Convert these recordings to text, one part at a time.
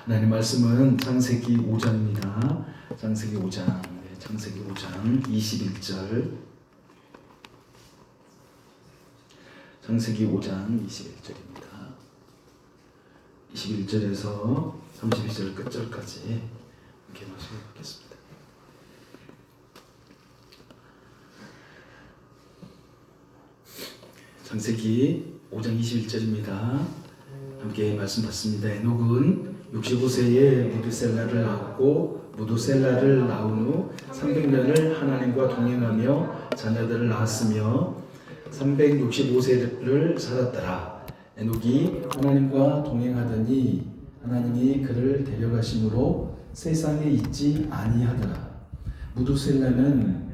하나님 말씀은 창세기 5장입니다. 창세기 5장, 창세기 5장 21절. 창세기 5장 21절입니다. 21절에서 32절 끝절까지 이렇게 말씀해 보겠습니다. 창세기 5장 21절입니다. 함께 말씀 받습니다. 에녹은 65세에 무드셀라를 낳았고 무드셀라를 낳은 후 300년을 하나님과 동행하며 자녀들을 낳았으며 365세를 살았더라. 에녹이 하나님과 동행하더니 하나님이 그를 데려가심으로 세상에 있지 아니하더라. 무드셀라는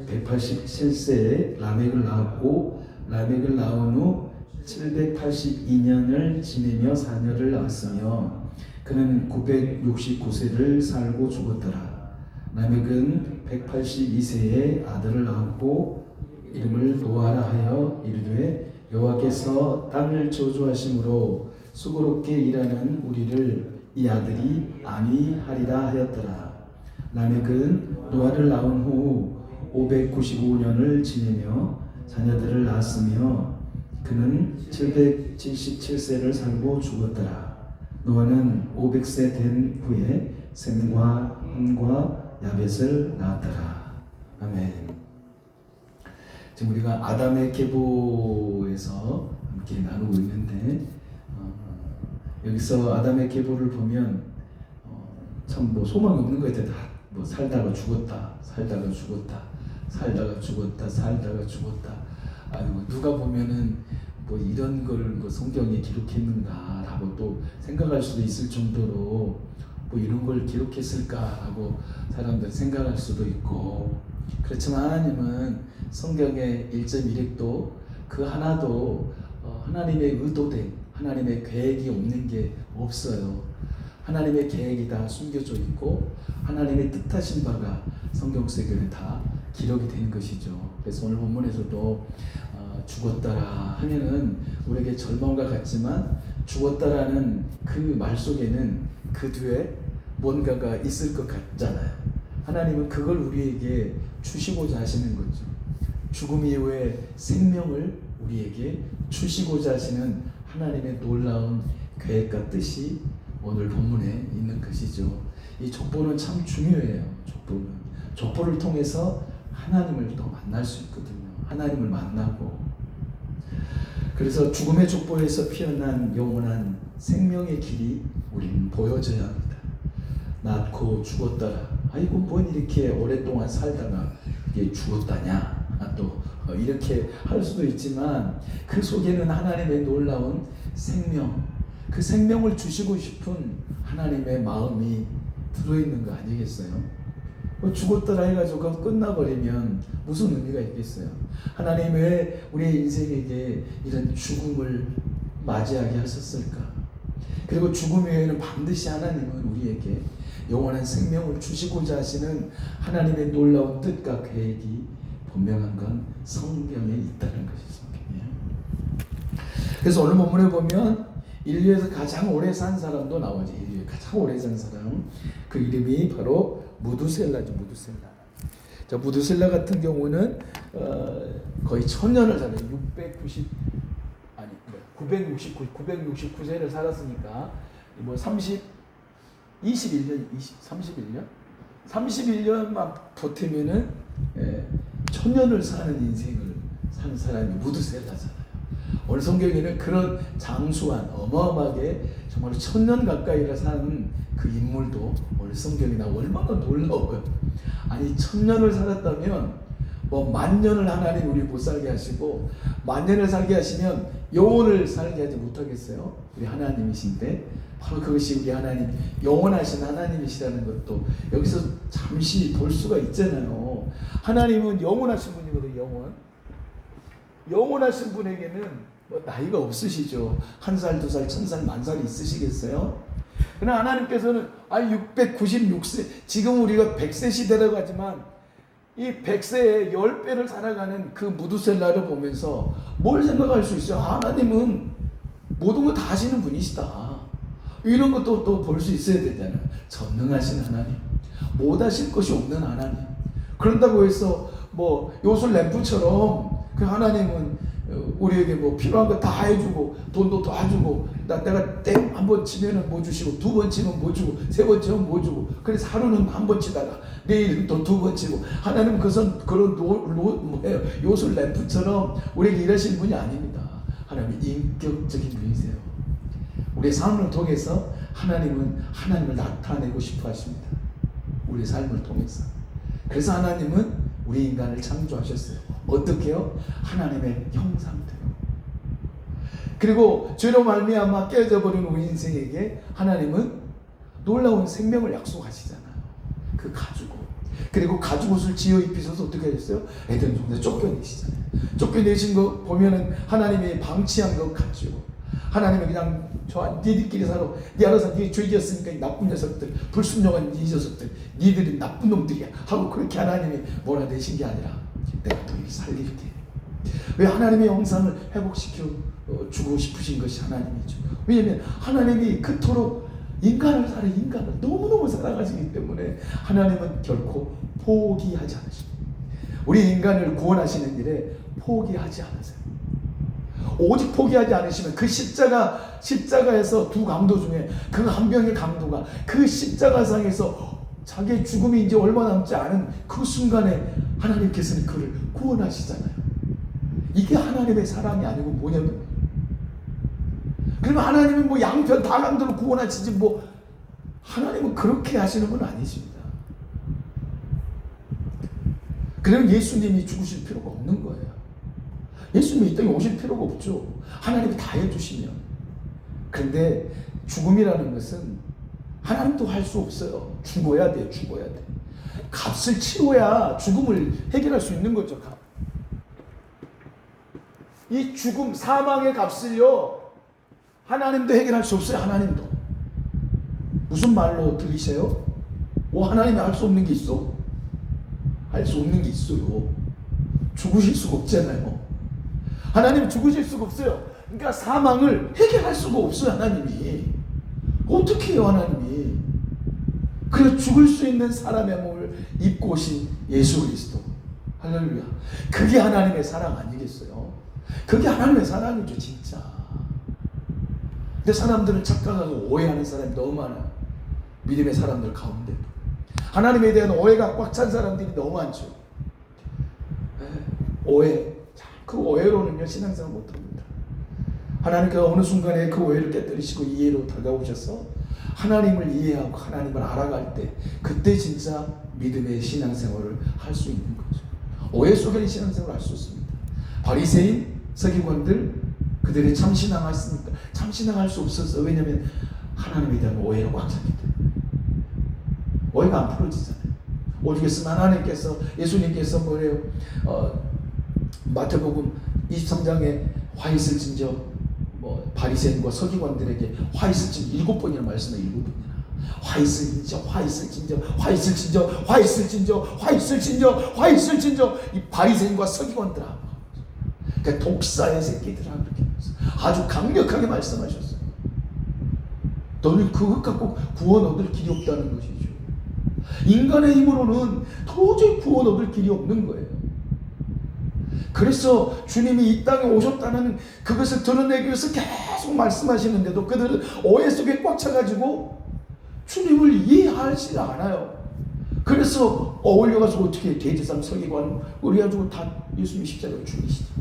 187세에 라멕을 낳았고 라멕을 낳은 후 782년을 지내며 자녀를 낳았으며 그는 969세를 살고 죽었더라. 라멕은 182세에 아들을 낳았고 이름을 노아라 하여 이르되 여호와께서 땅을 저주하심으로 수고롭게 일하는 우리를 이 아들이 안위하리라 하였더라. 라멕은 노아를 낳은 후 595년을 지내며 자녀들을 낳았으며 그는 777세를 살고 죽었더라. 노아는 500세 된 후에 셈과 함과 야벳을 낳았더라. 아멘. 지금 우리가 아담의 계보에서 함께 나누고 있는데 여기서 아담의 계보를 보면 참 뭐 소망이 없는 것 같아요. 뭐 살다가 죽었다, 살다가 죽었다, 살다가 죽었다, 살다가 죽었다. 아이고 누가 보면은 뭐 이런 걸 뭐 성경에 기록했는가라고 또 생각할 수도 있을 정도로 뭐 이런 걸 기록했을까라고 사람들 생각할 수도 있고, 그렇지만 하나님은 성경의 1.1핵도 그 하나도 하나님의 의도된 하나님의 계획이 없는 게 없어요. 하나님의 계획이 다 숨겨져 있고 하나님의 뜻하신 바가 성경 속에 다 기록이 된 것이죠. 그래서 오늘 본문에서도 죽었다라 하면은 우리에게 절망과 같지만 죽었다라는 그 말 속에는 그 뒤에 뭔가가 있을 것 같잖아요. 하나님은 그걸 우리에게 주시고자 하시는 거죠. 죽음 이후에 생명을 우리에게 주시고자 하시는 하나님의 놀라운 계획과 뜻이 오늘 본문에 있는 것이죠. 이 족보는 참 중요해요. 족보를 통해서 하나님을 또 만날 수 있거든요. 하나님을 만나고, 그래서 죽음의 족보에서 피어난 영원한 생명의 길이 우리는 보여져야 합니다. 낳고 죽었더라. 아이고 뭔 이렇게 오랫동안 살다가 이게 죽었다냐 또 이렇게 할 수도 있지만 그 속에는 하나님의 놀라운 생명, 그 생명을 주시고 싶은 하나님의 마음이 들어있는 거 아니겠어요? 죽었더라 해가지고 끝나버리면 무슨 의미가 있겠어요? 하나님 왜 우리의 인생에게 이런 죽음을 맞이하게 하셨을까? 그리고 죽음 외에는 반드시 하나님은 우리에게 영원한 생명을 주시고자 하시는 하나님의 놀라운 뜻과 계획이 분명한 건 성경에 있다는 것이 성경이에요. 그래서 오늘 본문에 보면 인류에서 가장 오래 산 사람도 나오죠. 인류에 가장 오래 산 사람, 그 이름이 바로 무드셀라죠. 무드셀라. 자, 무드셀라 같은 경우는 거의 1000년을 살아요. 969세를 살았으니까 뭐 31년만 버티면은 1000년을 사는 인생을 사는 사람이 무드셀라잖아요. 오늘 성경에는 그런 장수한 어마어마하게 정말 1000년 가까이를 사는 그 인물도 오늘 성경에 나오고 얼마나 놀라워요. 아니 1000년을 살았다면 뭐 10,000년을 하나님 우리 못 살게 하시고 10,000년을 살게 하시면 영혼을 살게 하지 못하겠어요? 우리 하나님이신데 바로 그것이 우리 하나님 영원하신 하나님이시라는 것도 여기서 잠시 볼 수가 있잖아요. 하나님은 영원하신 분이거든요. 영원하신 분에게는 뭐 나이가 없으시죠. 1살, 2살, 1000살, 10,000살이 있으시겠어요? 그러나 하나님께서는 696세, 지금 우리가 100세 시대라고 하지만 이 100세에 10배를 살아가는 그 무드셀라를 보면서 뭘 생각할 수 있어요? 하나님은 모든 걸 다 하시는 분이시다. 이런 것도 또 볼 수 있어야 되잖아요. 전능하신 하나님, 못하실 것이 없는 하나님. 그런다고 해서 뭐 요술 램프처럼 그 하나님은 우리에게 뭐 필요한 거 다 해주고 돈도 다 주고 내가 땡 한 번 치면은 뭐 주시고 두 번 치면 뭐 주고 세 번 치면 뭐 주고 그래서 하루는 한 번 치다가 내일은 또 두 번 치고 하나님은 그런 뭐예요? 요술 램프처럼 우리에게 일하시는 분이 아닙니다. 하나님은 인격적인 분이세요. 우리의 삶을 통해서 하나님은 하나님을 나타내고 싶어 하십니다. 우리의 삶을 통해서. 그래서 하나님은 우리 인간을 창조하셨어요. 어떻게요? 하나님의 형상대로. 그리고 죄로 말미암아 깨져버린 우리 인생에게 하나님은 놀라운 생명을 약속하시잖아요. 그 가죽 옷. 그리고 가죽 옷을 지어 입히셔서 어떻게 하셨어요? 에덴 동산에 쫓겨내시잖아요. 쫓겨내신 거 보면은 하나님이 방치한 것 같죠. 하나님이 그냥 니들끼리 살아. 니 알아서 니 죄지었으니까 이 나쁜 녀석들, 불순종한 이 녀석들, 니들이 나쁜 놈들이야 하고 그렇게 하나님이 몰아내신 게 아니라 내가 너희 살릴게. 왜 하나님의 형상을 회복시켜 주고 싶으신 것이 하나님이죠. 왜냐하면 하나님이 그토록 인간을 너무너무 사랑하시기 때문에 하나님은 결코 포기하지 않으십니다. 우리 인간을 구원하시는 일에 포기하지 않으세요. 오직 포기하지 않으시면 그 십자가에서 두 강도 중에 그 한 명의 강도가 그 십자가상에서 자기의 죽음이 이제 얼마 남지 않은 그 순간에 하나님께서는 그를 구원하시잖아요. 이게 하나님의 사랑이 아니고 뭐냐면, 그러면 하나님은 뭐 양편 다 강도로 구원하시지 뭐 하나님은 그렇게 하시는 분 아니십니다. 그러면 예수님이 죽으실 필요가 없는 거예요. 예수님이 이 땅에 오실 필요가 없죠. 하나님이 다 해주시면. 그런데 죽음이라는 것은 하나님도 할 수 없어요. 죽어야 돼. 값을 치러야 죽음을 해결할 수 있는 거죠. 이 죽음, 사망의 값을요, 하나님도 해결할 수 없어요. 하나님도. 무슨 말로 들리세요? 하나님이 할 수 없는 게 있어? 할 수 없는 게 있어요. 죽으실 수가 없잖아요. 하나님 죽으실 수가 없어요. 그러니까 사망을 해결할 수가 없어요. 하나님이. 어떻게 해요? 하나님이. 그래서 죽을 수 있는 사람의 몸을 입고 오신 예수 그리스도. 할렐루야. 그게 하나님의 사랑 아니겠어요? 그게 하나님의 사랑이죠, 진짜. 근데 사람들은 착각하고 오해하는 사람이 너무 많아요. 믿음의 사람들 가운데도. 하나님에 대한 오해가 꽉 찬 사람들이 너무 많죠. 오해. 그 오해로는요, 신앙생활 못합니다. 하나님께서 어느 순간에 그 오해를 깨뜨리시고 이해로 다가오셔서 하나님을 이해하고 하나님을 알아갈 때, 그때 진짜 믿음의 신앙생활을 할 수 있는 거죠. 오해 속에는 신앙생활을 할 수 없습니다. 바리새인, 서기관들, 그들이 참신앙했습니까? 참신앙할 수 없었어요. 왜냐하면 하나님에 대한 오해로 꽉 찼기 때문에. 오해가 안 풀어지잖아요. 오죽했으면 하나님께서, 예수님께서 뭐래요? 마태복음 23장에 화 있을진저 바리새인과 서기관들에게 화 있을진저 7번이나 말씀해. 7번이나 화 있을진저 이 바리새인과 서기관들아, 그러니까 독사의 새끼들아, 그렇게 아주 강력하게 말씀하셨어요. 너는 그것 갖고 구원 얻을 길이 없다는 것이죠. 인간의 힘으로는 도저히 구원 얻을 길이 없는 거예요. 그래서 주님이 이 땅에 오셨다는 그것을 드러내기 위해서 계속 말씀하시는데도 그들은 오해 속에 꽉 차가지고 주님을 이해하지 않아요. 그래서 어울려가서 어떻게 대제사장 서기관 그래가지고 다 예수님 십자가로 죽이잖아요.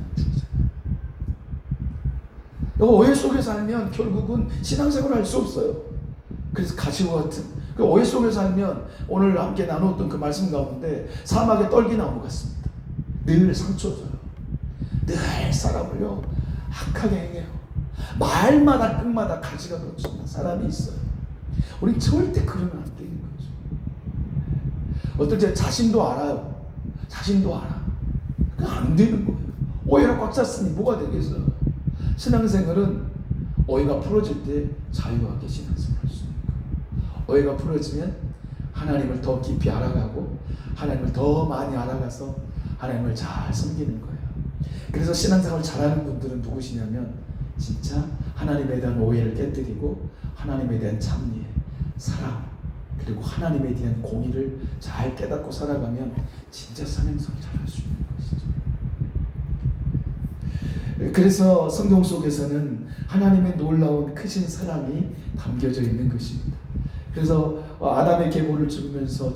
오해 속에 살면 결국은 신앙생활을 할 수 없어요. 그래서 가시와 같은 그 오해 속에 살면 오늘 함께 나누었던 그 말씀 가운데 사막의 떨기나무 같습니다. 늘 상처 줘요. 늘 사람을요 악하게 행해요. 말마다 끝마다 가지가 놓치는 사람이 있어요. 우린 절대 그러면 안 되는 거죠. 어떨 때 자신도 알아요. 자신도 알아. 그냥 안 되는 거예요. 오해로 꽉 찼으니 뭐가 되겠어요. 신앙생활은 오해가 풀어질 때 자유하게 신앙생활 할 수 있는 거예요. 오해가 풀어지면 하나님을 더 깊이 알아가고 하나님을 더 많이 알아가서 하나님을 잘 섬기는 거예요. 그래서 신앙생활 잘하는 분들은 누구시냐면 진짜 하나님에 대한 오해를 깨뜨리고 하나님에 대한 참리, 사랑, 그리고 하나님에 대한 공의를 잘 깨닫고 살아가면 진짜 사명성을 잘할 수 있는 것이죠. 그래서 성경 속에서는 하나님의 놀라운 크신 사랑이 담겨져 있는 것입니다. 그래서 아담의 계보를 적으면서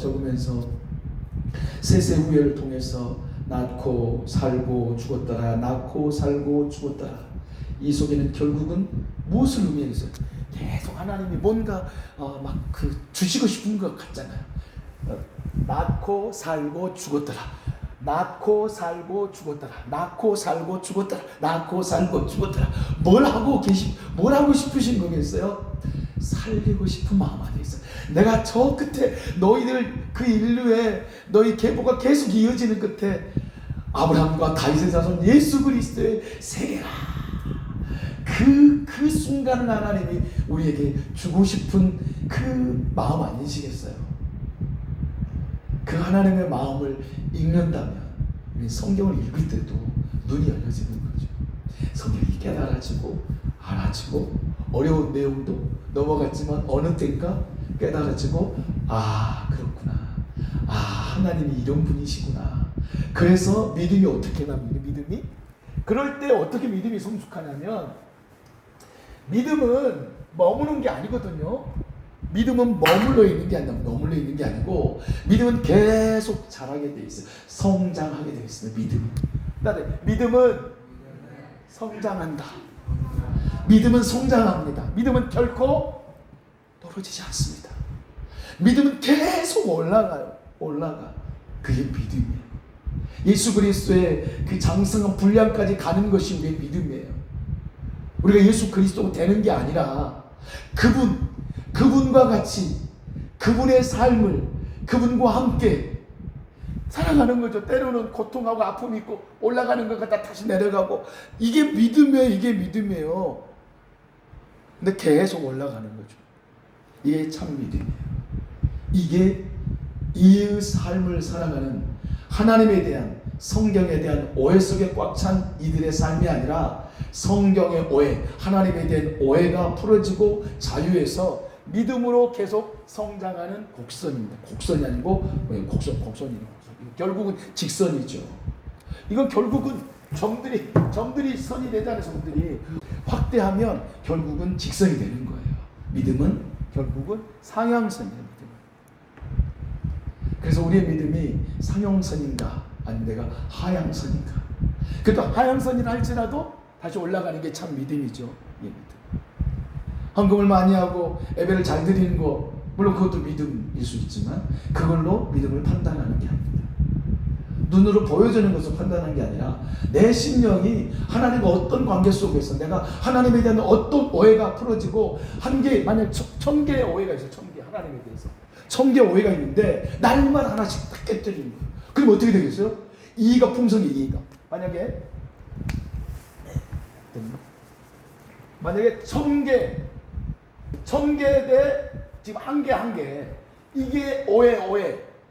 셋의 후예를 통해서 낳고 살고 죽었더라, 낳고 살고 죽었더라. 이 속에는 결국은 무엇을 의미해서 계속 하나님이 뭔가 막 주시고 싶은 것 같잖아요. 낳고 살고 죽었더라, 낳고 살고 죽었더라, 낳고 살고 죽었더라, 낳고 살고 죽었더라. 뭘 하고 싶으신 거겠어요? 살리고 싶은 마음 안에 있어. 내가 저 끝에 너희들 그 인류에 너희 계보가 계속 이어지는 끝에 아브라함과 다윗의 자손 예수 그리스도의 세계라. 그 순간을 하나님이 우리에게 주고 싶은 그 마음 아니시겠어요? 그 하나님의 마음을 읽는다면 성경을 읽을 때도 눈이 열려지는 거죠. 성경이 깨달아지고 알아지고 어려운 내용도 넘어갔지만 어느 때인가 깨달아지고 그렇구나. 하나님이 이런 분이시구나. 그래서 믿음이 어떻게 납니까? 믿음이? 그럴 때 어떻게 믿음이 성숙하냐면 믿음은 머무는 게 아니거든요. 믿음은 머물러 있는 게 아니고 믿음은 계속 자라게 돼 있어요. 성장하게 돼 있습니다. 믿음은 성장한다. 믿음은 성장합니다. 믿음은 결코 떨어지지 않습니다. 믿음은 계속 올라가. 그게 믿음이에요. 예수 그리스도의 그 장성한 분량까지 가는 것이 우리의 믿음이에요. 우리가 예수 그리스도가 되는 게 아니라 그분과 같이 그분의 삶을 그분과 함께 살아가는 거죠. 때로는 고통하고 아픔이 있고 올라가는 것 같다 다시 내려가고 이게 믿음이에요. 근데 계속 올라가는 거죠. 이게 참 믿음이에요. 이게 이 삶을 살아가는 하나님에 대한 성경에 대한 오해 속에 꽉 찬 이들의 삶이 아니라 성경의 오해, 하나님에 대한 오해가 풀어지고 자유해서 믿음으로 계속 성장하는 곡선입니다. 곡선이 아니고 곡선이에요. 결국은 직선이죠. 이건 결국은 점들이 선이 되잖아요. 점들이 확대하면 결국은 직선이 되는 거예요. 믿음은 결국은 상향선이에요. 그래서 우리의 믿음이 상형선인가 아니면 내가 하향선인가. 그래도 하향선이라 할지라도 다시 올라가는 게 참 믿음이죠. 믿음. 헌금을 많이 하고 예배를 잘 드리는 거 물론 그것도 믿음일 수 있지만 그걸로 믿음을 판단하는 게 아닙니다. 눈으로 보여주는 것을 판단하는 게 아니라 내 심령이 하나님과 어떤 관계 속에서 내가 하나님에 대한 어떤 오해가 풀어지고 만약 1000개의 오해가 있어요. 1000개 하나님에 대해서 1000개 오해가 있는데 날마다 하나씩 딱 깨뜨리는 거예요. 그럼 어떻게 되겠어요? 이의가 풍성해. 이의가 만약에 1000개 대 지금 한 개 이게 오해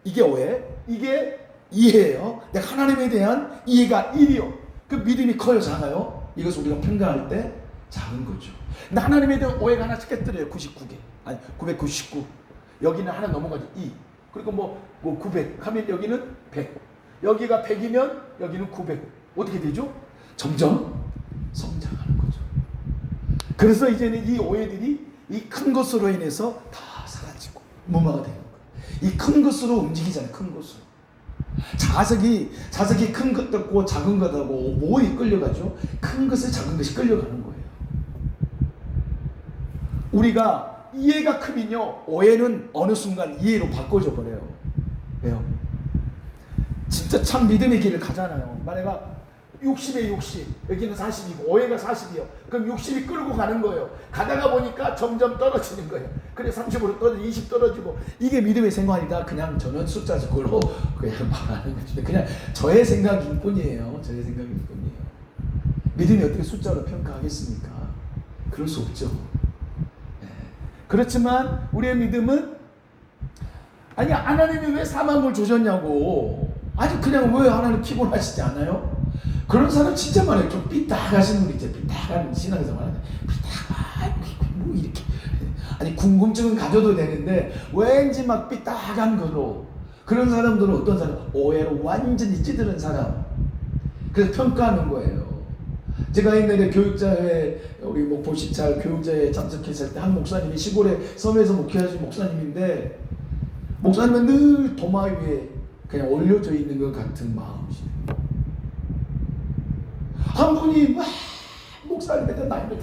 이게 이해예요. 내가 하나님에 대한 이해가 1이요. 그 믿음이 커요, 작아요? 이것을 우리가 평가할 때 작은 거죠. 근데 하나님에 대한 오해가 하나씩 깨뜨려요. 99개 아니 999 여기는 하나 넘어가죠. 2 그리고 뭐 900 하면 여기는 100 여기가 100이면 여기는 900 어떻게 되죠? 점점 성장하는 거죠. 그래서 이제는 이 오해들이 이 큰 것으로 인해서 다 사라지고 무마가 되는 거예요. 이 큰 것으로 움직이잖아요. 큰 것으로. 자석이 큰 것도 없고 작은 것하고 뭐에 끌려가죠? 큰 것에 작은 것이 끌려가는 거예요. 우리가 이해가 크면요 오해는 어느 순간 이해로 바꿔져 버려요. 왜요? 진짜 참 믿음의 길을 가잖아요. 만약에 60에 60 여기는 40이고 오해가 40이요. 그럼 60이 끌고 가는 거예요. 가다가 보니까 점점 떨어지는 거예요. 그래 30으로 떨어지고 20 떨어지고 이게 믿음의 생활이다. 그냥 저는 숫자 적으로 그냥 말하는 거죠. 그냥 저의 생각일 뿐이에요. 믿음이 어떻게 숫자로 평가하겠습니까? 그럴 수 없죠. 네. 그렇지만 우리의 믿음은 아니 하나님이 왜 사망을 주셨냐고 아니 그냥 왜 하나님 피곤하시지 않아요? 그런 사람 진짜 많아요. 좀 삐딱하신 분 있죠. 삐딱한 신앙에서 말하는 삐딱 뭐 이렇게 아니 궁금증은 가져도 되는데 왠지 막 삐딱한 거로 그런 사람들은 어떤 사람? 오해로 완전히 찌드는 사람. 그래서 평가하는 거예요. 제가 옛날에 교육자회 우리 목포 시찰 교육자회에 참석했을 때 한 목사님이 시골에 섬에서 목회하신 목사님인데 목사님은 늘 도마 위에 그냥 올려져 있는 것 같은 마음이시죠. 한 분이 막 목사님한테 나이를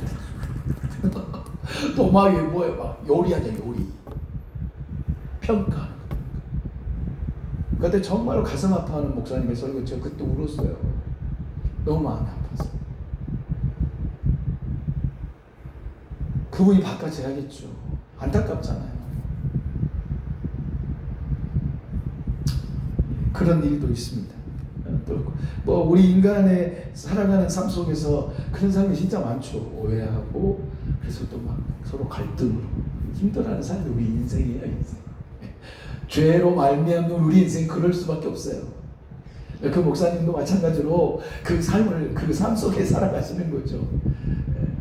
도마 위에 뭐예요? 막 요리하자 요리. 평가하는 거. 그때 정말로 가슴 아파하는 목사님의 설교 제가 그때 울었어요. 너무 마음이 아파서. 그분이 바꿔줘야겠죠. 안타깝잖아요. 그런 일도 있습니다. 또 뭐 우리 인간의 살아가는 삶 속에서 그런 사람이 진짜 많죠. 오해하고 그래서 또 막 서로 갈등으로 힘들어하는 사람이 우리 인생이에요. 인생. 죄로 말미암는 우리 인생 그럴 수밖에 없어요. 그 목사님도 마찬가지로 그 삶을 그 삶 속에 살아가시는 거죠.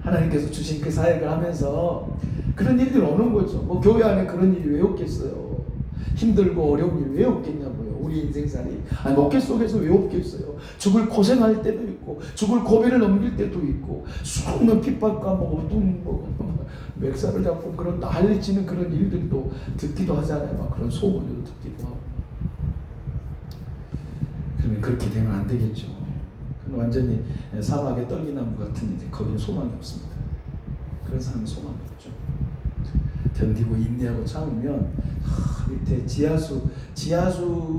하나님께서 주신 그 사역을 하면서 그런 일들이 오는 거죠. 뭐 교회 안에 그런 일이 왜 없겠어요? 힘들고 어려운 일이 왜 없겠냐고요. 우리 인생살이 아니 먹개 속에서 왜 없겠어요? 죽을 고생할 때도 있고 죽을 고비를 넘길 때도 있고 수없는 핍박과 뭐 어둠 뭐 멱살을 잡고 그런 난리치는 그런 일들도 듣기도 하잖아요. 막 그런 소문을 듣기도 하고. 그러면 그렇게 되면 안 되겠죠. 그건 완전히 사막의 떨기나무 같은 이제 거기는 소망이 없습니다. 그런 사람은 소망이 없죠. 견디고 인내하고 참으면 밑에 지하수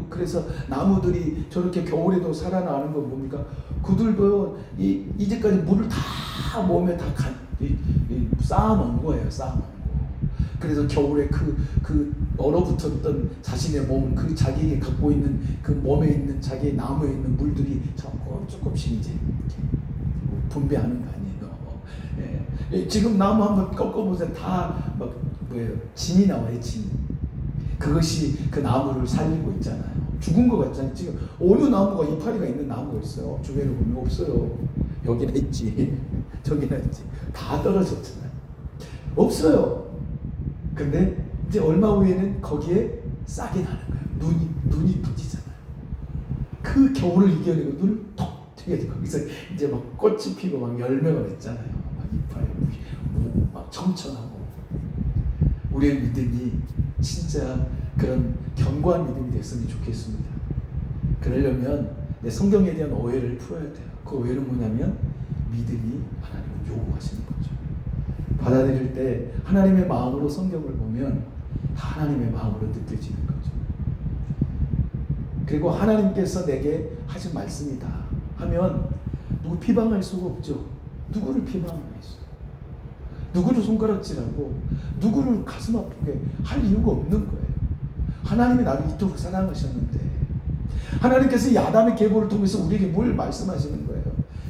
그래서 나무들이 저렇게 겨울에도 살아나는 건 뭡니까? 그들도 이제까지 물을 다 몸에 다 쌓아놓은 거예요. 쌓아놓은 거. 그래서 겨울에 그 얼어붙었던 자신의 몸, 그 자기에게 갖고 있는 그 몸에 있는 자기의 나무에 있는 물들이 조금씩 이제 분배하는 거 아니에요. 예. 지금 나무 한번 꺾어보세요. 다 막 뭐예요? 진이 나와요. 진. 그것이 그 나무를 살리고 있잖아요. 죽은 것 같잖아요. 지금 어느 나무가 이파리가 있는 나무가 있어요? 주변에 보면 없어요. 여기는 있지. 저기는 있지. 다 떨어졌잖아요. 없어요. 근데 이제 얼마 후에는 거기에 싹이 나는 거예요. 눈이 부지잖아요. 그 겨울을 이겨내고 눈을 톡 튀겨서 거기서 이제 막 꽃이 피고 막 열매가 맺잖아요. 막 이파리 막 청천하고. 우리의 믿음이 진짜 그런 견고한 믿음이 됐으면 좋겠습니다. 그러려면 내 성경에 대한 오해를 풀어야 돼요. 그 오해는 뭐냐면 믿음이 하나님을 요구하시는 거죠. 받아들일 때 하나님의 마음으로 성경을 보면 하나님의 마음으로 느껴지는 거죠. 그리고 하나님께서 내게 하신 말씀이다 하면 누구 비방할 수가 없죠. 누구를 비방하겠어요? 누구를 손가락질하고 누구를 가슴 아프게 할 이유가 없는 거예요. 하나님이 나를 이토록 사랑하셨는데 하나님께서 이 아담의 계보를 통해서 우리에게 뭘 말씀하시는 거예요?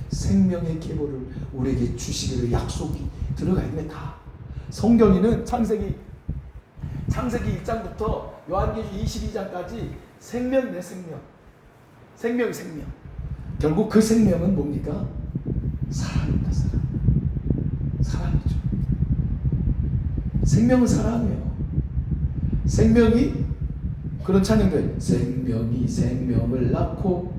생명의 계보를 우리에게 주시기로 약속이 들어가 있네. 다 성경에는 창세기 1장부터 요한계시록 22장까지 생명 내 생명 결국 그 생명은 뭡니까? 사랑입니다. 사랑이죠. 생명은 사랑이에요. 생명이 그런 찬양들 생명이 생명을 낳고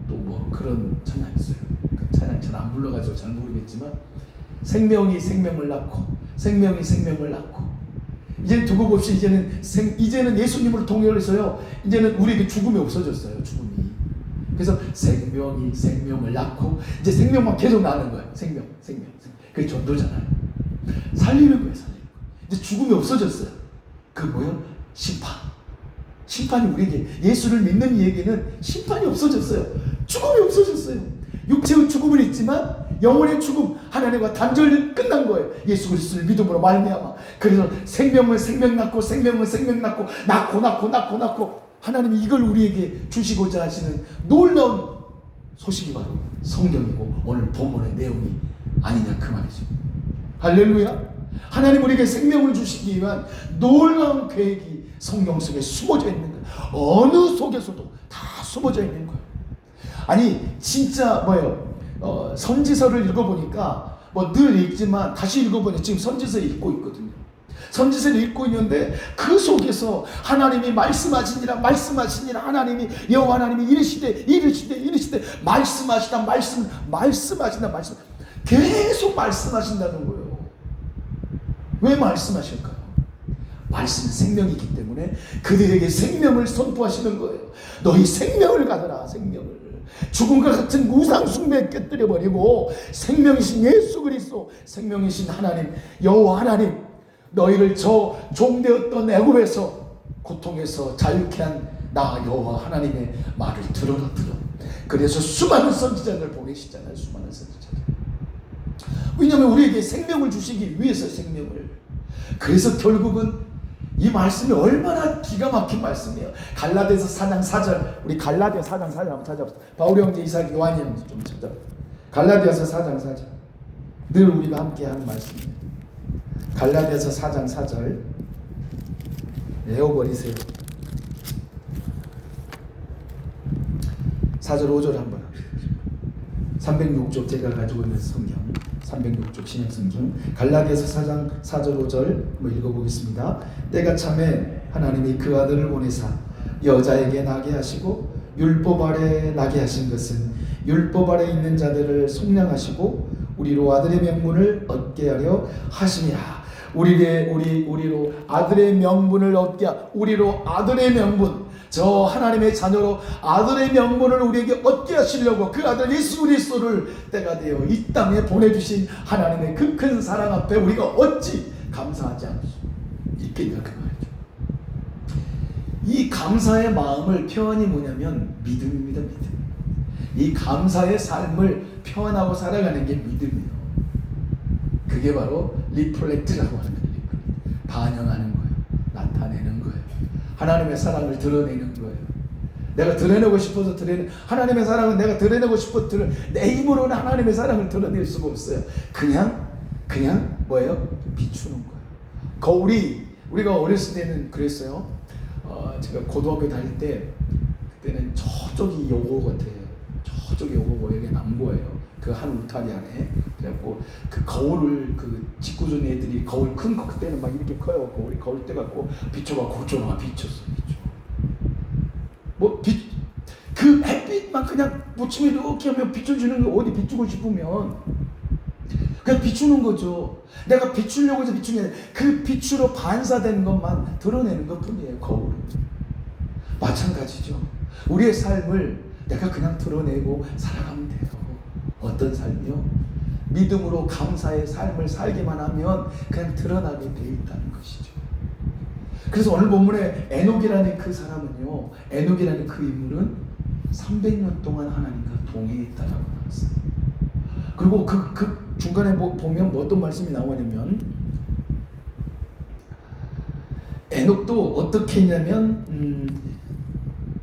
또 뭐 그런 찬양 있어요. 그 찬양 잘 안 불러가지고 잘 모르겠지만 생명이 생명을 낳고 생명이 생명을 낳고 이제는 두고 봅시 이제는 예수님을 통해서요 이제는 우리에게 죽음이 없어졌어요. 죽음이. 그래서 생명이 생명을 낳고 이제 생명만 계속 나는 거예요. 생명. 그게 전도잖아요. 살리는 거예요. 이제 죽음이 없어졌어요. 그 뭐예요? 심판이 우리에게 예수를 믿는 이에게는 심판이 없어졌어요. 죽음이 없어졌어요. 육체의 죽음은 있지만 영혼의 죽음 하나님과 단절이 끝난 거예요. 예수 그리스도를 믿음으로 말미암아. 그래서 생명은 생명 낳고 생명은 생명 낳고 낳고 하나님이 이걸 우리에게 주시고자 하시는 놀라운 소식이 바로 성경이고 오늘 본문의 내용이 아니냐 그 말이죠. 할렐루야. 하나님 우리에게 생명을 주시기 위한 놀라운 계획이 성경 속에 숨어져 있는 거예요. 어느 속에서도 다 숨어져 있는 거예요. 아니 진짜 뭐예요? 선지서를 읽어보니까 뭐 늘 읽지만 다시 읽어보니 지금 선지서 읽고 있거든요. 선지서를 읽고 있는데 그 속에서 하나님이 말씀하시니라 하나님이 여호와 하나님이 이르시되 말씀하시다 계속 말씀하신다는 거예요. 왜 말씀하실까요? 말씀은 생명이기 때문에 그들에게 생명을 선포하시는 거예요. 너희 생명을 가져라. 생명을. 죽음과 같은 우상 숭배에 깨뜨려버리고 생명이신 예수 그리스도, 생명이신 하나님 여호와 하나님, 너희를 저 종되었던 애굽에서 고통에서 자유케 한 나 여호와 하나님의 말을 들어라. 그래서 수많은 선지자를 보내시잖아요. 수많은 선지자들. 왜냐하면 우리에게 생명을 주시기 위해서 생명을. 그래서 결국은 이 말씀이 얼마나 기가 막힌 말씀이에요. 갈라디아서 4장 4절, 우리 갈라디아 4장 4절 한번 찾아보세요. 바울 형제, 이삭, 요한이 좀 찾아보세요. 갈라디아서 4장 4절, 늘 우리가 함께 하는 말씀이에요. 갈라디아서 4장 4절 외워버리세요. 4절 5절 한번 306쪽 제가 가지고 있는 성경 306쪽 신약성경 갈라디아서 4장 4절 5절 한번 읽어보겠습니다. 때가 참에 하나님이 그 아들을 보내사 여자에게 나게 하시고 율법 아래 나게 하신 것은 율법 아래 있는 자들을 속량하시고 우리로 아들의 명분을 얻게 하려 하심이라. 우리로 아들의 명분을 얻게 우리로 아들의 명분, 저 하나님의 자녀로 아들의 명분을 우리에게 얻게 하시려고 그 아들 예수 그리스도를 때가 되어 이 땅에 보내주신 하나님의 그 큰 사랑 앞에 우리가 어찌 감사하지 않을 수 있겠냐 그 말이죠. 이 감사의 마음을 표현이 뭐냐면 믿음입니다. 믿음. 이 감사의 삶을 표현하고 살아가는 게 믿음이에요. 그게 바로 리플렉트라고 하는 거예요. 반영하는 거예요. 나타내는 거예요. 하나님의 사랑을 드러내는 거예요. 내가 드러내고 싶어서 하나님의 사랑은 내가 드러내고 싶어 내 힘으로는 하나님의 사랑을 드러낼 수가 없어요. 그냥 뭐예요? 비추는 거예요. 우리가 어렸을 때는 그랬어요. 제가 고등학교 다닐 때 그때는 저쪽이 요고 같아요. 저쪽이 요고고 여기 남고예요. 그 한 울타리 안에. 그래갖고 그 거울을 그 직구준 애들이 거울 큰 거 그때는 막 이렇게 커요. 거울 떼갖고 비춰갖고 그쪽으로 비췄어. 그 햇빛만 그냥 묻히면 이렇게 하면 비춰주는 거 어디 비추고 싶으면 그냥 비추는 거죠. 내가 비추려고 해서 비추는 게 아니라 그 빛으로 반사되는 것만 드러내는 것 뿐이에요. 거울은. 마찬가지죠. 우리의 삶을 내가 그냥 드러내고 살아가면 돼요. 어떤 삶이요? 믿음으로 감사의 삶을 살기만 하면 그냥 드러나게 돼 있다는 것이죠. 그래서 오늘 본문에 에녹이라는 그 사람은요, 에녹이라는 그 인물은 300년 동안 하나님과 동행했다라고 나왔어요. 그리고 그 중간에 보면 어떤 말씀이 나오냐면 에녹도 어떻게 했냐면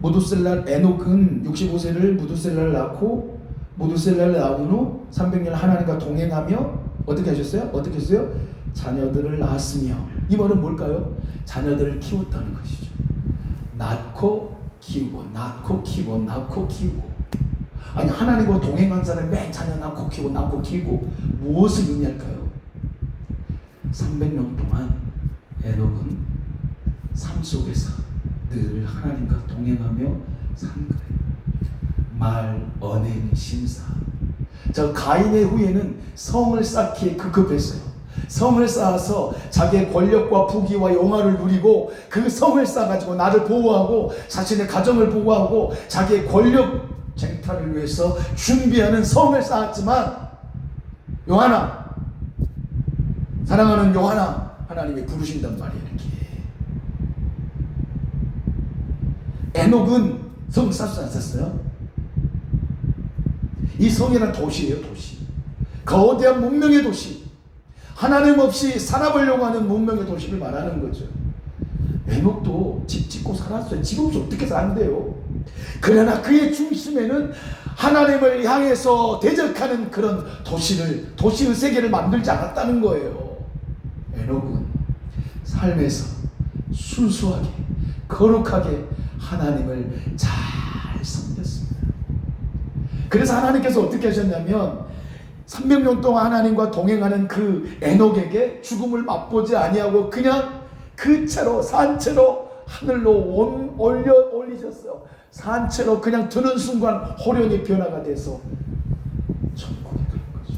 에녹은 65세를 무두셀라를 낳고 무두셀라를 낳은 후 300년 하나님과 동행하며 어떻게 하셨어요? 어떻게 했어요? 자녀들을 낳았으며, 이 말은 뭘까요? 자녀들을 키웠다는 것이죠. 낳고 키우고 아니 하나님과 동행한 사람이 매 자녀 낳고 키우고 무엇을 의미할까요? 300년 동안 에녹은 삶 속에서 늘 하나님과 동행하며 산 거예요. 말, 언행, 심사. 저 가인의 후예는 성을 쌓기에 급급했어요. 성을 쌓아서 자기의 권력과 부귀와 영화를 누리고 그 성을 쌓아가지고 나를 보호하고 자신의 가정을 보호하고 자기의 권력 쟁탈을 위해서 준비하는 성을 쌓았지만 요하나, 사랑하는 요하나, 하나님이 부르신단 말이에요. 이렇게 에녹은 성 쌓지 않았어요? 이 성이란 도시예요. 도시. 거대한 문명의 도시. 하나님 없이 살아보려고 하는 문명의 도시를 말하는 거죠. 에녹도 집 짓고 살았어요. 집 없이 어떻게 산대요? 그러나 그의 중심에는 하나님을 향해서 대적하는 그런 도시의 세계를 만들지 않았다는 거예요. 에녹은 삶에서 순수하게 거룩하게 하나님을 잘 섬겼습니다. 그래서 하나님께서 어떻게 하셨냐면 300년 동안 하나님과 동행하는 그 에녹에게 죽음을 맛보지 아니하고 그냥 그 채로 산채로 하늘로 올리셨어요. 산채로 그냥 드는 순간 호련히 변화가 돼서 천국에 간 거죠.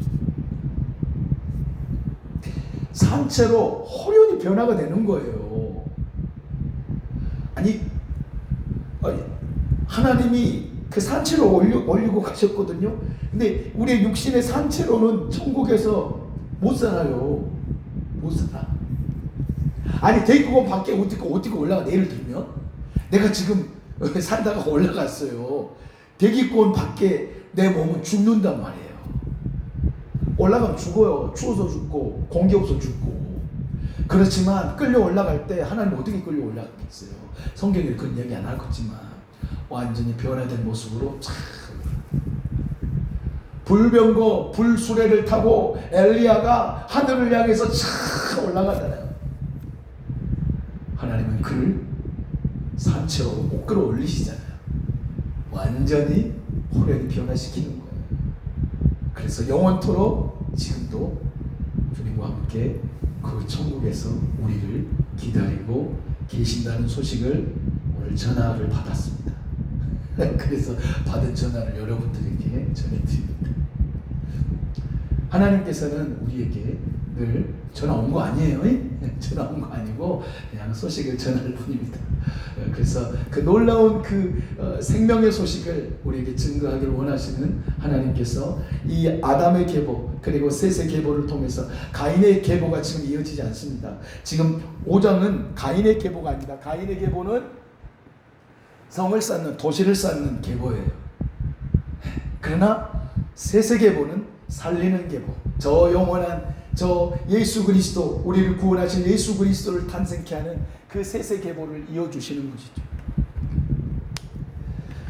산채로 호련히 변화가 되는 거예요. 아니 하나님이 그 산채로 올리고 가셨거든요. 근데 우리의 육신의 산채로는 천국에서 못 살아요. 못 살아. 아니 대기권 밖에 옷 입고 올라가. 예를 들면 내가 지금 살다가 올라갔어요. 대기권 밖에 내 몸은 죽는단 말이에요. 올라가면 죽어요. 추워서 죽고 공기 없어 죽고. 그렇지만 끌려 올라갈 때 하나님 어떻게 끌려 올라가겠어요? 성경에 그런 이야기 안 하겠지만 완전히 변화된 모습으로 참 불병거 불수레를 타고 엘리야가 하늘을 향해서 참 올라가잖아요. 하나님은 그를 산채로 못 끌어올리시잖아요. 완전히 호련히 변화시키는 거예요. 그래서 영원토록 지금도 주님과 함께 그 천국에서 우리를 기다리고 계신다는 소식을 오늘 전화를 받았습니다. 그래서 받은 전화를 여러분들에게 전해드립니다. 하나님께서는 우리에게 늘 전화 온 거 아니에요. 전화 온 거 아니고 그냥 소식을 전할 뿐입니다. 그래서 그 놀라운 그 생명의 소식을 우리에게 증거하기를 원하시는 하나님께서 이 아담의 계보 그리고 셋의 계보를 통해서 가인의 계보가 지금 이어지지 않습니다. 지금 5장은 가인의 계보가 아닙니다. 가인의 계보는 성을 쌓는 도시를 쌓는 계보예요. 그러나 셋의 계보는 살리는 계보, 저 영원한 저 예수 그리스도, 우리를 구원하신 예수 그리스도를 탄생케 하는 그 셋의 계보를 이어주시는 것이죠.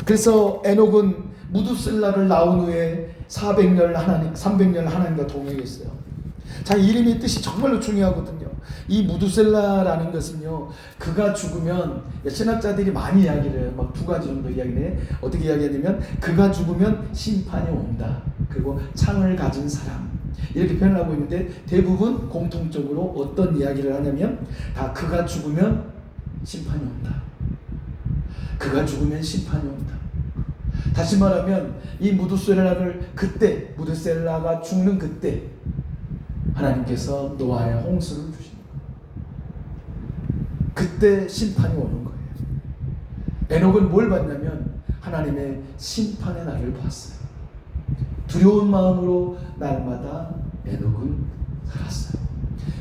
그래서 에녹은 무두셀라를 낳은 후에 300년 하나님과 동행했어요. 자, 이름의 뜻이 정말로 중요하거든요. 이 무두셀라라는 것은요, 그가 죽으면, 신학자들이 많이 이야기를 해요. 막 2가지 정도 이야기를 해. 어떻게 이야기하냐면, 그가 죽으면 심판이 온다. 그리고 창을 가진 사람. 이렇게 표현을 하고 있는데, 대부분 공통적으로 어떤 이야기를 하냐면, 다 그가 죽으면 심판이 온다. 그가 죽으면 심판이 온다. 다시 말하면, 이 무두셀라를 그때, 무두셀라가 죽는 그때, 하나님께서 노아의 홍수를 주신 거예요. 그때 심판이 오는 거예요. 에녹은 뭘 봤냐면 하나님의 심판의 날을 봤어요. 두려운 마음으로 날마다 에녹은 살았어요.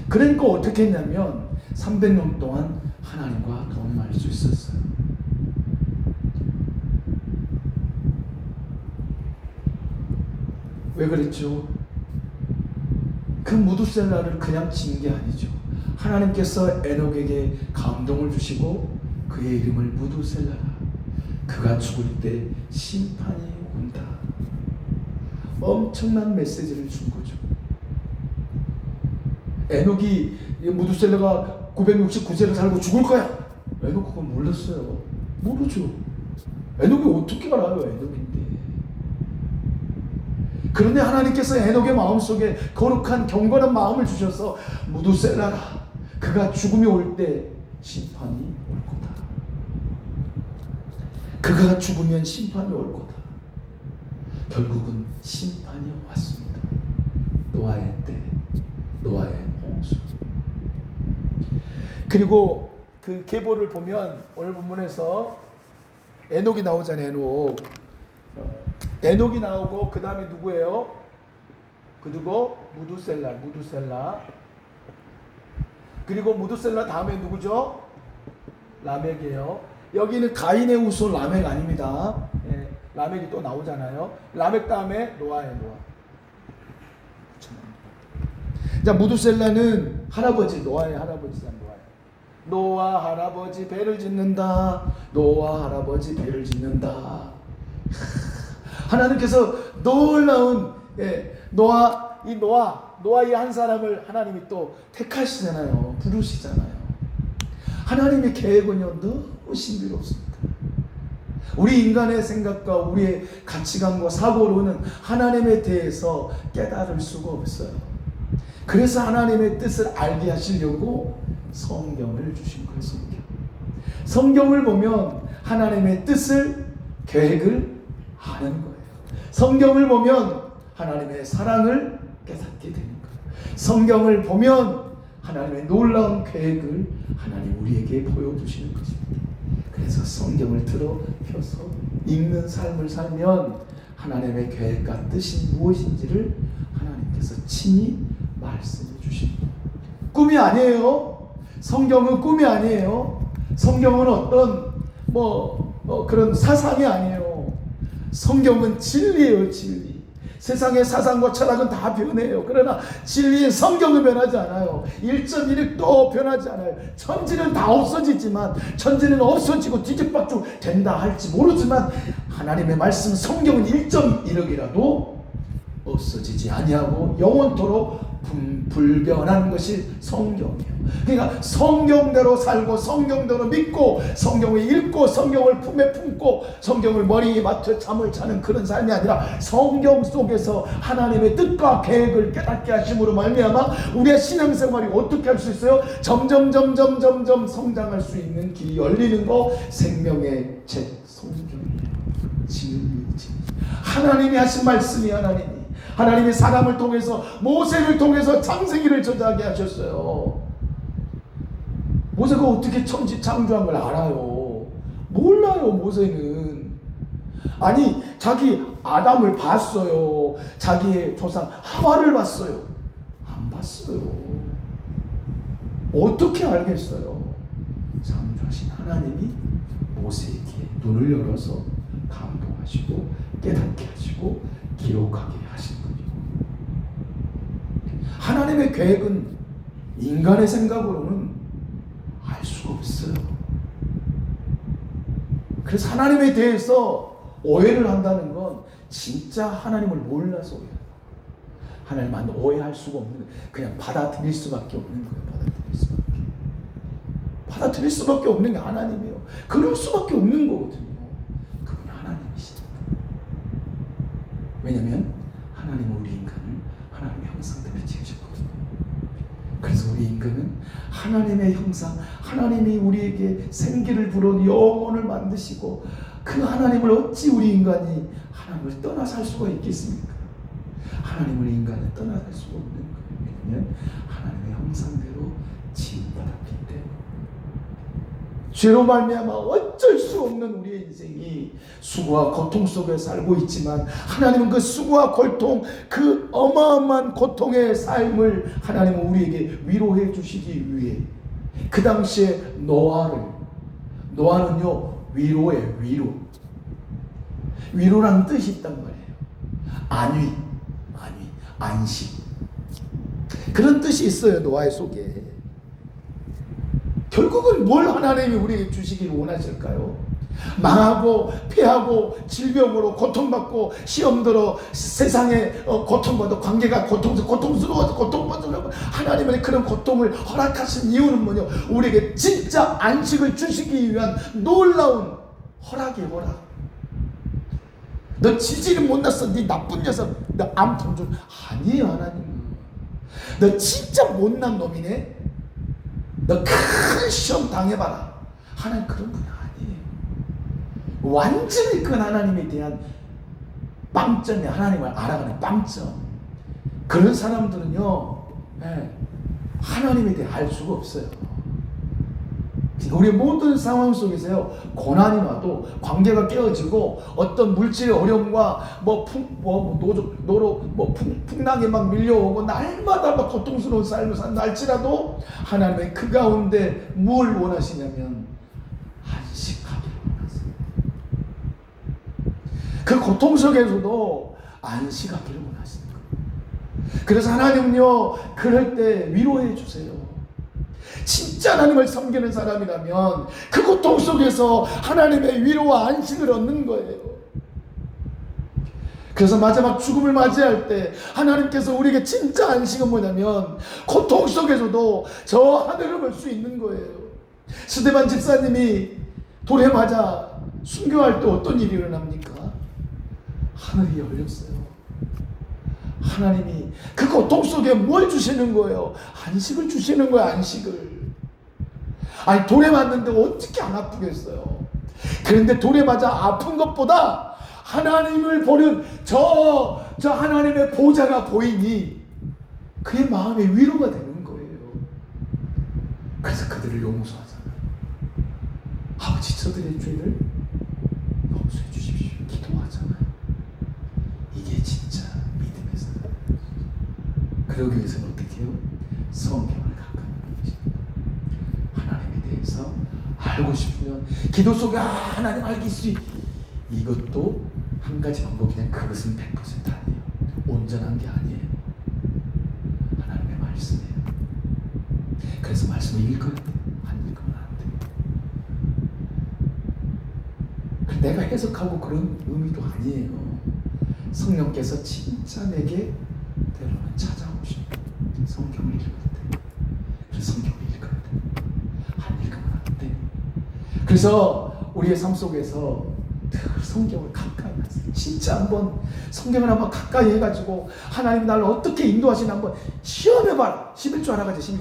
그러니까 어떻게 했냐면 300년 동안 하나님과 동행할 수 있었어요. 왜 그랬죠? 그 무두셀라를 그냥 진 게 아니죠. 하나님께서 에녹에게 감동을 주시고 그의 이름을 무두셀라라. 그가 죽을 때 심판이 온다. 엄청난 메시지를 준 거죠. 에녹이 무두셀라가 969세를 살고 죽을 거야. 에녹 그건 몰랐어요. 모르죠. 에녹이 어떻게 알아요? 에녹인데. 그런데 하나님께서 에녹의 마음속에 거룩한 경건한 마음을 주셔서 무두셀라라. 그가 죽음이 올 때 심판이 올 거다. 그가 죽으면 심판이 올 거다. 결국은 심판이 왔습니다. 노아의 때, 노아의 홍수. 그리고 그 계보를 보면 오늘 본문에서 에녹이 나오잖아요. 에녹이 나오고 그 다음에 누구예요? 그 누구? 무두셀라. 그리고 무두셀라 다음에 누구죠? 라멕이에요. 여기는 가인의 후손 라멕 아닙니다. 예, 라멕이 또 나오잖아요. 라멕 다음에 노아예요. 노아. 자, 무두셀라는 할아버지, 노아의 할아버지잖아요. 노아 할아버지 배를 짓는다. 노아 할아버지 배를 짓는다. 하나님께서 놀라운 노아 이 한 사람을 하나님이 또 택하시잖아요. 부르시잖아요. 하나님의 계획은요 너무 신비롭습니다. 우리 인간의 생각과 우리의 가치관과 사고로는 하나님에 대해서 깨달을 수가 없어요. 그래서 하나님의 뜻을 알게 하시려고 성경을 주신 거예요. 성경을 보면 하나님의 뜻을, 계획을 아는 거예요. 성경을 보면 하나님의 사랑을 깨닫게 되는 거예요. 성경을 보면 하나님의 놀라운 계획을 하나님 우리에게 보여주시는 것입니다. 그래서 성경을 들어 펴서 읽는 삶을 살면 하나님의 계획과 뜻이 무엇인지를 하나님께서 친히 말씀해 주십니다. 꿈이 아니에요. 성경은 꿈이 아니에요. 성경은 어떤 그런 사상이 아니에요. 성경은 진리예요. 진리. 세상의 사상과 철학은 다 변해요. 그러나 진리의 성경은 변하지 않아요. 1.1도 변하지 않아요. 천지는 다 없어지지만, 천지는 없어지고 뒤집박죽 된다 할지 모르지만 하나님의 말씀 성경은 1.1억이라도 없어지지 아니하고 영원토록 불변한 것이 성경이에요. 그러니까 성경대로 살고 성경대로 믿고 성경을 읽고 성경을 품에 품고 성경을 머리에 맞춰 잠을 자는 그런 삶이 아니라 성경 속에서 하나님의 뜻과 계획을 깨닫게 하심으로 말미암아 우리의 신앙생활이 어떻게 할 수 있어요? 점점 성장할 수 있는 길이 열리는 거 생명의 책 성경이에요. 진리. 하나님이 하신 말씀이 하나님이 사람을 통해서 모세를 통해서 창세기를 저자하게 하셨어요. 모세가 어떻게 천지 창조한 걸 알아요? 몰라요. 모세는. 아니 자기 아담을 봤어요. 자기의 조상 하와를 봤어요. 안 봤어요. 어떻게 알겠어요? 창조하신 하나님이 모세에게 눈을 열어서 감동하시고 깨닫게 하시고 기록하게 하신 거예요. 하나님의 계획은 인간의 생각으로는 알 수가 없어요. 그래서 하나님에 대해서 오해를 한다는 건 진짜 하나님을 몰라서 오해해요. 하나님만 오해할 수가 없는 거예요. 그냥 받아들일 수밖에 없는 거예요. 받아들일 수밖에 없는 게 하나님이에요. 그럴 수밖에 없는 거거든요. 그분이 하나님이시다. 왜냐하면 하나님은 우리 인간을 하나님의 형상대로 지으셨거든요. 그래서 우리 인간은 하나님의 형상, 하나님이 우리에게 생기를 불어 영혼을 만드시고 그 하나님을 어찌 우리 인간이 하나님을 떠나 살 수가 있겠습니까? 하나님을 인간은 떠나 살 수가 없는 거예요. 왜냐하면 하나님의 형상대로 지음받았기 때문에. 죄로 말미암아 어쩔 수 없는 우리의 인생이 수고와 고통 속에 살고 있지만 하나님은 그 수고와 고통, 그 어마어마한 고통의 삶을 하나님은 우리에게 위로해 주시기 위해 그 당시에 노아는요 위로예요. 위로라는 뜻이 있단 말이에요. 안식 그런 뜻이 있어요. 노아의 속에. 결국은 뭘 하나님이 우리에게 주시기를 원하실까요? 망하고 패하고 질병으로 고통받고 시험들어 세상에 고통받고 관계가 고통스러워서 고통받으려고 하나님의 그런 고통을 허락하신 이유는 뭐냐? 우리에게 진짜 안식을 주시기 위한 놀라운 허락이에요. 허락. 너 지질이 못났어. 네 나쁜 녀석. 너 암통 좀 아니에요. 하나님. 너 진짜 못난 놈이네. 너 큰 시험 당해봐라. 하나님 그런 분이 아니에요. 완전히 큰 하나님에 대한 빵점이 하나님을 알아가는 빵점. 그런 사람들은요 하나님에 대해 알 수가 없어요. 우리 모든 상황 속에서요 고난이 와도 관계가 깨어지고 어떤 물질의 어려움과 풍랑이 막 밀려오고 날마다 막 고통스러운 삶을 살지라도 하나님의 그 가운데 뭘 원하시냐면 안식하기를 원하세요. 그 고통 속에서도 안식하기를 원하시는 거예요. 그래서 하나님은요 그럴 때 위로해 주세요. 진짜 하나님을 섬기는 사람이라면 그 고통 속에서 하나님의 위로와 안식을 얻는 거예요. 그래서 마지막 죽음을 맞이할 때 하나님께서 우리에게 진짜 안식은 뭐냐면 고통 속에서도 저 하늘을 볼 수 있는 거예요. 스데반 집사님이 돌에 맞아 순교할 때 어떤 일이 일어납니까? 하늘이 열렸어요. 하나님이 그 고통 속에 뭘 주시는 거예요? 안식을 주시는 거예요. 안식을. 아니 돌에 맞는데 어떻게 안 아프겠어요? 그런데 돌에 맞아 아픈 것보다 하나님을 보는 저 하나님의 보좌가 보이니 그의 마음에 위로가 되는 거예요. 그래서 그들을 용서하잖아요. 아버지 저들의 죄를 용서해 주십시오. 기도하잖아요. 이게 진짜 믿음의 사람. 그러기 위해서는 어떻게 해요? 성경을 가까이 하십니다. 하나님에 대해서 알고 싶으면 기도 속에 하나님 알기 수 이것도 한 가지 방법이냐. 그것은 100% 아니에요. 온전한 게 아니에요. 하나님의 말씀이에요. 그래서 말씀을 읽어야 돼요. 안 읽으면 안 돼요. 내가 해석하고 그런 의미도 아니에요. 성령께서 진짜 내게 때로는 찾아오십니다. 성경을 읽어야 돼. 그래서 성경을 읽어야 돼. 안 읽으면 안 돼. 그래서 우리의 삶 속에서 늘 성경을 가까이 하세요. 진짜 한번 성경을 한번 가까이 해가지고 하나님 나를 어떻게 인도하시나 한번 시험해봐라. 11조 하나 가지.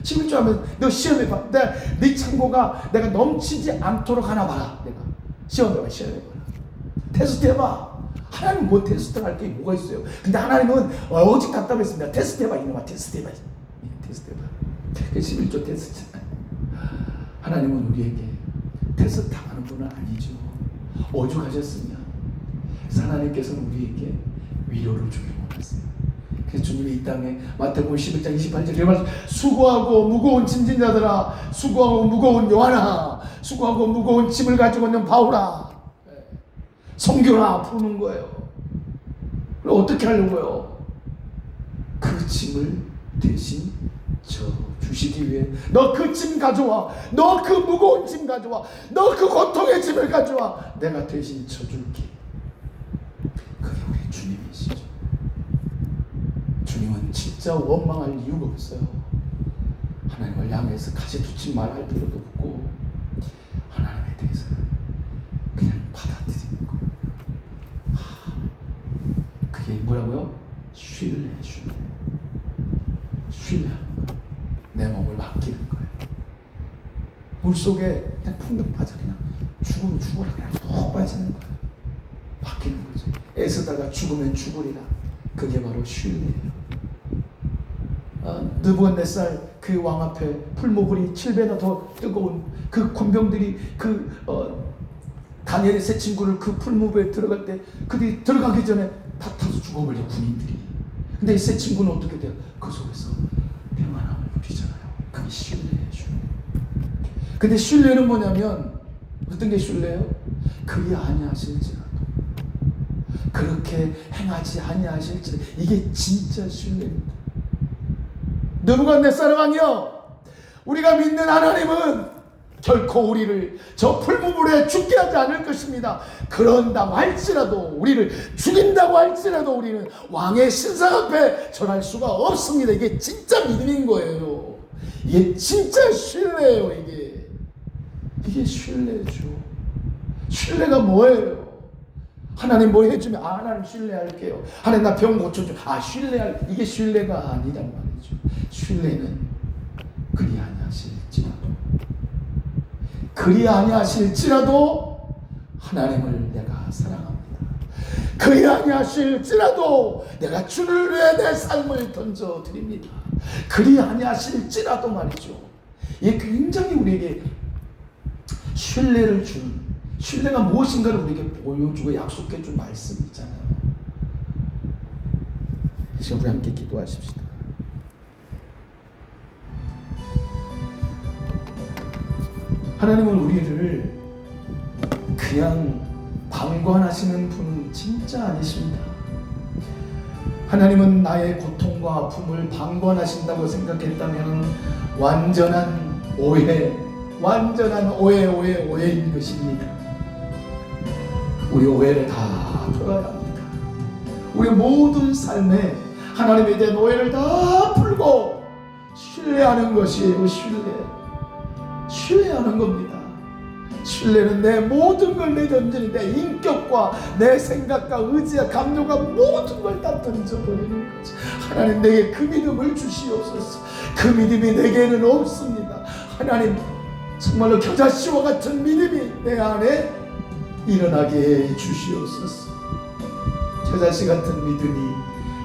11조 하면 너 시험해봐. 네 창고가 내가 넘치지 않도록 하나 봐라. 내가 시험해봐. 테스트해봐. 하나님 뭐 테스트 할 게 뭐가 있어요? 근데 하나님은 오직 답답했습니다. 테스트해봐. 이놈아 테스트해봐. 그 11조 테스트. 하나님은 우리에게 테스트 당하는 분은 아니죠. 오죽하셨으면 하나님께서는 우리에게 위로를 주기를 원하세요. 그래서 주님이 이 땅에 마태복음 11장 28절에 말씀 수고하고 무거운 짐진 자들아, 수고하고 무거운 요한아, 수고하고 무거운 짐을 가지고 있는 바울아, 성교라 부르는 거예요. 그럼 어떻게 하려고요? 그 짐을 대신 져 주시기 위해 너 그 짐 가져와, 너 그 무거운 짐 가져와, 너 그 고통의 짐을 가져와, 내가 대신 져줄게. 그게 우리 주님이시죠. 주님은 진짜 원망할 이유가 없어요. 하나님을 향해서 가시두치 말할 필요도 없고 하나님에 대해서는 그냥 받아들이는 거예요. 그게 뭐라고요? 신뢰하는 거예요. 내 몸을 맡기는 거예요. 물속에 그냥 풍덩 빠져 그냥 죽으면 죽어라 그냥 푹 빠지는 거예요. 맡기는 거죠. 애쓰다가 죽으면 죽으리라. 그게 바로 신뢰예요. 느부갓네살 그 왕 앞에 풀무불이 7배나 더 뜨거운 그 군병들이 다니엘의 세 친구를 그 풀무불에 들어갈 때 그들이 들어가기 전에 다 타서 죽어버려 군인들이. 근데 이 세 친구는 어떻게 돼요? 그 속에서 평안함을 누리잖아요. 그게 신뢰예요. 근데 신뢰는 뭐냐면 어떤 게 신뢰예요? 그리 아니하실지라도 그렇게 행하지 아니하실지라도 이게 진짜 신뢰입니다. 느부갓네살 왕이요, 우리가 믿는 하나님은 결코 우리를 저 풀무불에 죽게 하지 않을 것입니다. 그런다 할지라도, 우리를 죽인다고 할지라도 우리는 왕의 신상 앞에 절할 수가 없습니다. 이게 진짜 믿음인 거예요. 이게 진짜 신뢰예요. 이게 신뢰죠. 신뢰가 뭐예요? 하나님 뭐 해주면 하나님 신뢰할게요. 하나님 나 병 고쳐줘. 신뢰할, 이게 신뢰가 아니란 말이죠. 신뢰는 그리 아니하실지라도 하나님을 내가 사랑합니다. 그리 아니하실지라도 내가 주를 위해 내 삶을 던져드립니다. 그리 아니하실지라도 말이죠. 이게 굉장히 우리에게 신뢰를 주는, 신뢰가 무엇인가를 우리에게 보여주고 약속해준 말씀이 있잖아요. 지금 우리 함께 기도하십시다. 하나님은 우리를 그냥 방관하시는 분은 진짜 아니십니다. 하나님은 나의 고통과 아픔을 방관하신다고 생각했다면 완전한 오해인 것입니다. 우리 오해를 다 풀어야 합니다. 우리 모든 삶에 하나님에 대한 오해를 다 풀고 신뢰하는 것이에요. 신뢰하는 겁니다. 신뢰는 내 모든 걸 내던지는 내 인격과 내 생각과 의지와 감정과 모든 걸 다 던져버리는 거지. 하나님, 내게 그 믿음을 주시옵소서. 그 믿음이 내게는 없습니다. 하나님, 정말로 겨자씨와 같은 믿음이 내 안에 일어나게 해 주시옵소서. 겨자씨 같은 믿음이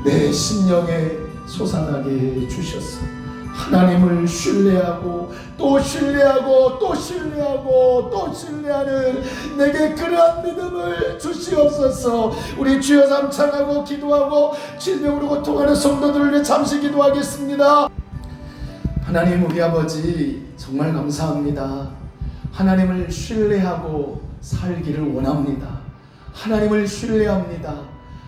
내 심령에 솟아나게 해 주셨어. 하나님을 신뢰하고 또 신뢰하고 또 신뢰하고 또 신뢰하는 내게 그러한 믿음을 주시옵소서. 우리 주여 삼창하고 기도하고 질병으로 고통하는 성도들을 위해 잠시 기도하겠습니다. 하나님, 우리 아버지 정말 감사합니다. 하나님을 신뢰하고 살기를 원합니다. 하나님을 신뢰합니다.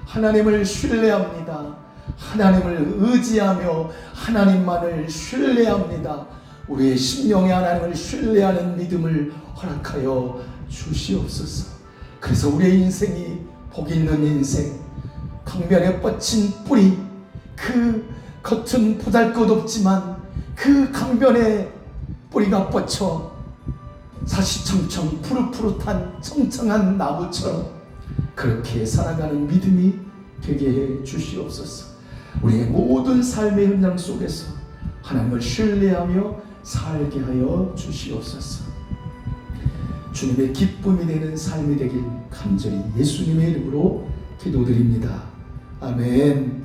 하나님을 신뢰합니다. 하나님을 의지하며 하나님만을 신뢰합니다. 우리의 심령에 하나님을 신뢰하는 믿음을 허락하여 주시옵소서. 그래서 우리의 인생이 복 있는 인생, 강변에 뻗친 뿌리, 그 겉은 보잘것없지만 그 강변에 뿌리가 뻗쳐 사시청청 푸릇푸릇한 청청한 나무처럼 그렇게 살아가는 믿음이 되게 해 주시옵소서. 우리의 모든 삶의 현장 속에서 하나님을 신뢰하며 살게 하여 주시옵소서. 주님의 기쁨이 되는 삶이 되길 간절히 예수님의 이름으로 기도드립니다. 아멘.